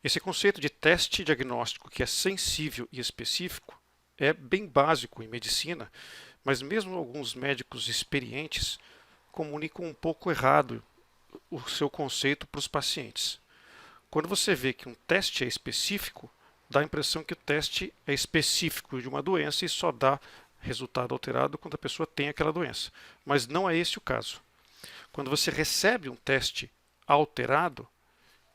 Esse conceito de teste diagnóstico que é sensível e específico é bem básico em medicina, mas mesmo alguns médicos experientes comunicam um pouco errado o seu conceito para os pacientes. Quando você vê que um teste é específico, dá a impressão que o teste é específico de uma doença e só dá resultado alterado quando a pessoa tem aquela doença. Mas não é esse o caso. Quando você recebe um teste alterado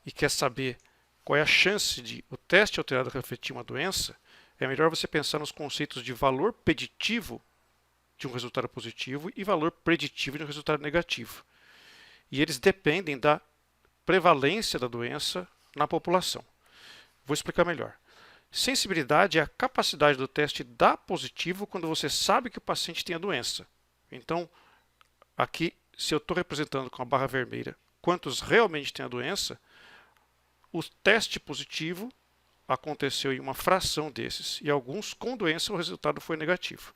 e quer saber qual é a chance de o teste alterado refletir uma doença, é melhor você pensar nos conceitos de valor preditivo de um resultado positivo e valor preditivo de um resultado negativo. E eles dependem da prevalência da doença na população. Vou explicar melhor. Sensibilidade é a capacidade do teste dar positivo quando você sabe que o paciente tem a doença. Então, aqui, se eu estou representando com a barra vermelha quantos realmente têm a doença, o teste positivo aconteceu em uma fração desses, e alguns com doença o resultado foi negativo.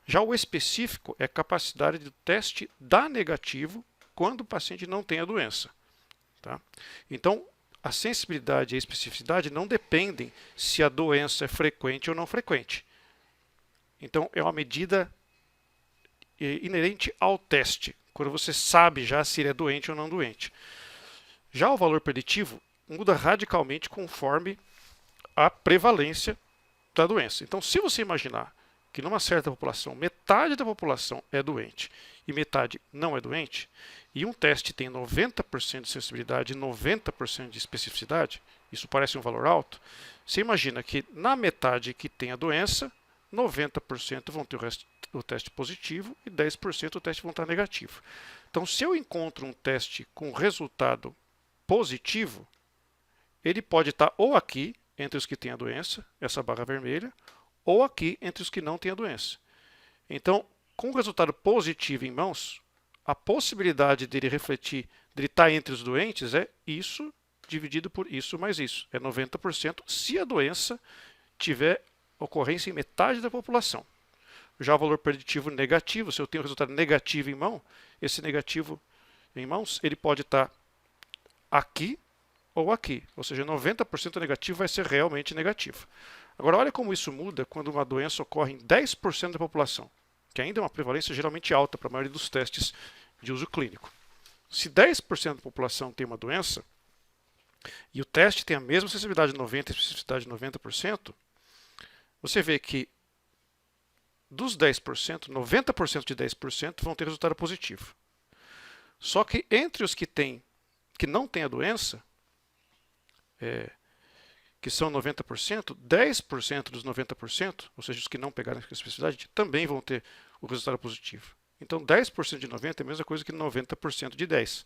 Já o específico é a capacidade do teste dar negativo quando o paciente não tem a doença. Tá? Então, a sensibilidade e a especificidade não dependem se a doença é frequente ou não frequente. Então, é uma medida inerente ao teste, quando você sabe já se ele é doente ou não doente. Já o valor preditivo muda radicalmente conforme a prevalência da doença. Então, se você imaginar que numa certa população, metade da população é doente e metade não é doente, e um teste tem 90% de sensibilidade e 90% de especificidade, isso parece um valor alto, você imagina que na metade que tem a doença, 90% vão ter o teste positivo e 10% o teste vão estar negativo. Então, se eu encontro um teste com resultado positivo, ele pode estar ou aqui, entre os que têm a doença, essa barra vermelha, ou aqui entre os que não têm a doença. Então, com o resultado positivo em mãos, a possibilidade dele refletir, dele estar entre os doentes é isso dividido por isso mais isso. É 90% se a doença tiver ocorrência em metade da população. Já o valor preditivo negativo, se eu tenho um resultado negativo em mão, esse negativo em mãos, ele pode estar aqui ou aqui. Ou seja, 90% negativo vai ser realmente negativo. Agora, olha como isso muda quando uma doença ocorre em 10% da população, que ainda é uma prevalência geralmente alta para a maioria dos testes de uso clínico. Se 10% da população tem uma doença, e o teste tem a mesma sensibilidade de 90% e especificidade de 90%, você vê que dos 10%, 90% de 10% vão ter resultado positivo. Só que entre os que não têm a doença, que são 90%, 10% dos 90%, ou seja, os que não pegaram a especificidade, também vão ter o resultado positivo. Então, 10% de 90 é a mesma coisa que 90% de 10.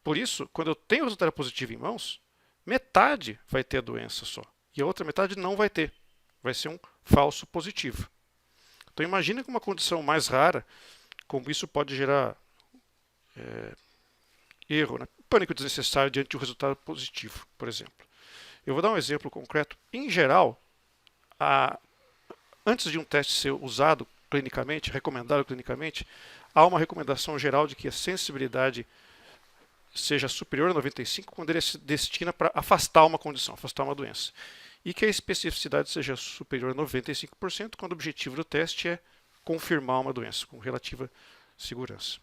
Por isso, quando eu tenho o resultado positivo em mãos, metade vai ter a doença só. E a outra metade não vai ter. Vai ser um falso positivo. Então, imagine que uma condição mais rara, como isso pode gerar erro, né? Pânico desnecessário diante de um resultado positivo, por exemplo. Eu vou dar um exemplo concreto. Em geral, antes de um teste ser usado clinicamente, recomendado clinicamente, há uma recomendação geral de que a sensibilidade seja superior a 95 quando ele se destina para afastar uma condição, afastar uma doença. E que a especificidade seja superior a 95% quando o objetivo do teste é confirmar uma doença com relativa segurança.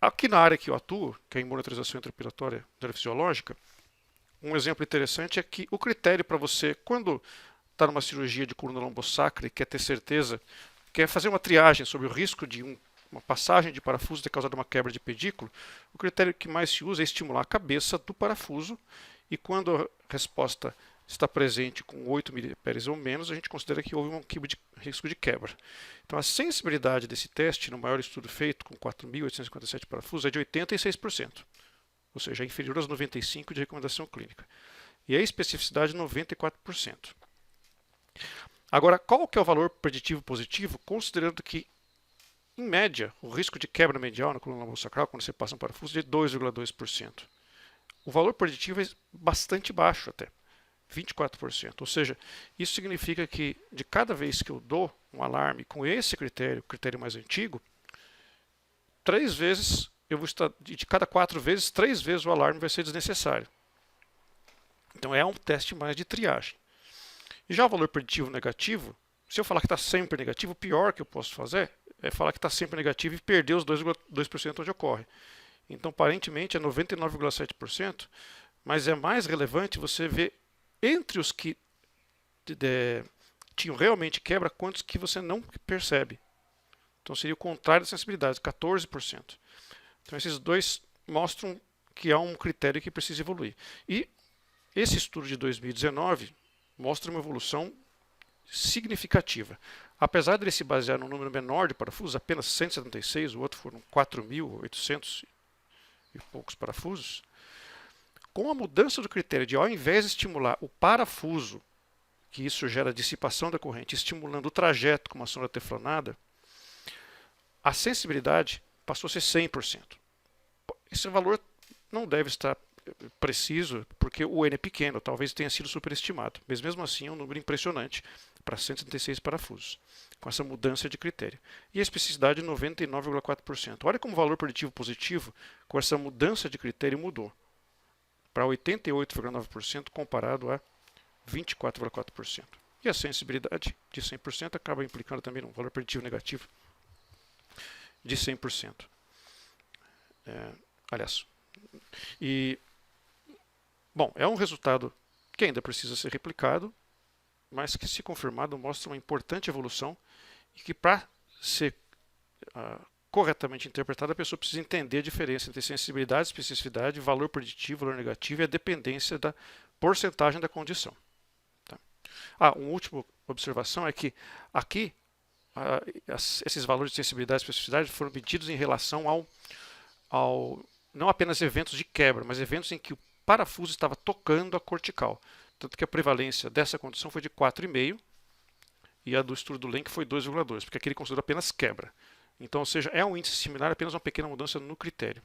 Aqui na área que eu atuo, que é a monitorização intraoperatória neurofisiológica, um exemplo interessante é que o critério para você, quando está numa cirurgia de coluna lombosacra e quer ter certeza, quer fazer uma triagem sobre o risco de uma passagem de parafuso ter causado uma quebra de pedículo, o critério que mais se usa é estimular a cabeça do parafuso, e quando a resposta está presente com 8 miliamperes ou menos, a gente considera que houve um risco de quebra. Então, a sensibilidade desse teste, no maior estudo feito, com 4.857 parafusos, é de 86%, ou seja, é inferior aos 95% de recomendação clínica. E a especificidade, 94%. Agora, qual que é o valor preditivo positivo, considerando que, em média, o risco de quebra medial na coluna lombosacral, quando você passa um parafuso, é de 2,2%. O valor preditivo é bastante baixo até, 24%. Ou seja, isso significa que de cada vez que eu dou um alarme com esse critério, o critério mais antigo, 3 vezes eu vou estar de cada 4 vezes, 3 vezes o alarme vai ser desnecessário. Então é um teste mais de triagem. E já o valor preditivo negativo, se eu falar que está sempre negativo, o pior que eu posso fazer é falar que está sempre negativo e perder os 2% onde ocorre. Então, aparentemente, é 99,7%, mas é mais relevante você ver entre os que tinham realmente quebra, quantos que você não percebe. Então, seria o contrário da sensibilidade, 14%. Então, esses dois mostram que há um critério que precisa evoluir. E esse estudo de 2019 mostra uma evolução significativa. Apesar de ele se basear num número menor de parafusos, apenas 176, o outro foram 4.800 e poucos parafusos, com a mudança do critério de, ao invés de estimular o parafuso, que isso gera dissipação da corrente, estimulando o trajeto com uma sonda teflonada, a sensibilidade passou a ser 100%. Esse valor não deve estar preciso, porque o N é pequeno, talvez tenha sido superestimado. Mas mesmo assim é um número impressionante para 176 parafusos, com essa mudança de critério. E a especificidade 99,4%. Olha como o valor preditivo positivo, com essa mudança de critério, mudou para 88,9% comparado a 24,4%. E a sensibilidade de 100% acaba implicando também um valor preditivo negativo de 100%. Aliás, bom, é um resultado que ainda precisa ser replicado, mas que, se confirmado, mostra uma importante evolução e que, para ser corretamente interpretada, a pessoa precisa entender a diferença entre sensibilidade, especificidade, valor preditivo, valor negativo e a dependência da porcentagem da condição. Tá? Uma última observação é que aqui esses valores de sensibilidade e especificidade foram medidos em relação ao não apenas eventos de quebra, mas eventos em que o parafuso estava tocando a cortical. Tanto que a prevalência dessa condição foi de 4,5 e a do estudo do Lenk foi 2,2, porque aqui ele considera apenas quebra. Então, ou seja, é um índice similar, apenas uma pequena mudança no critério.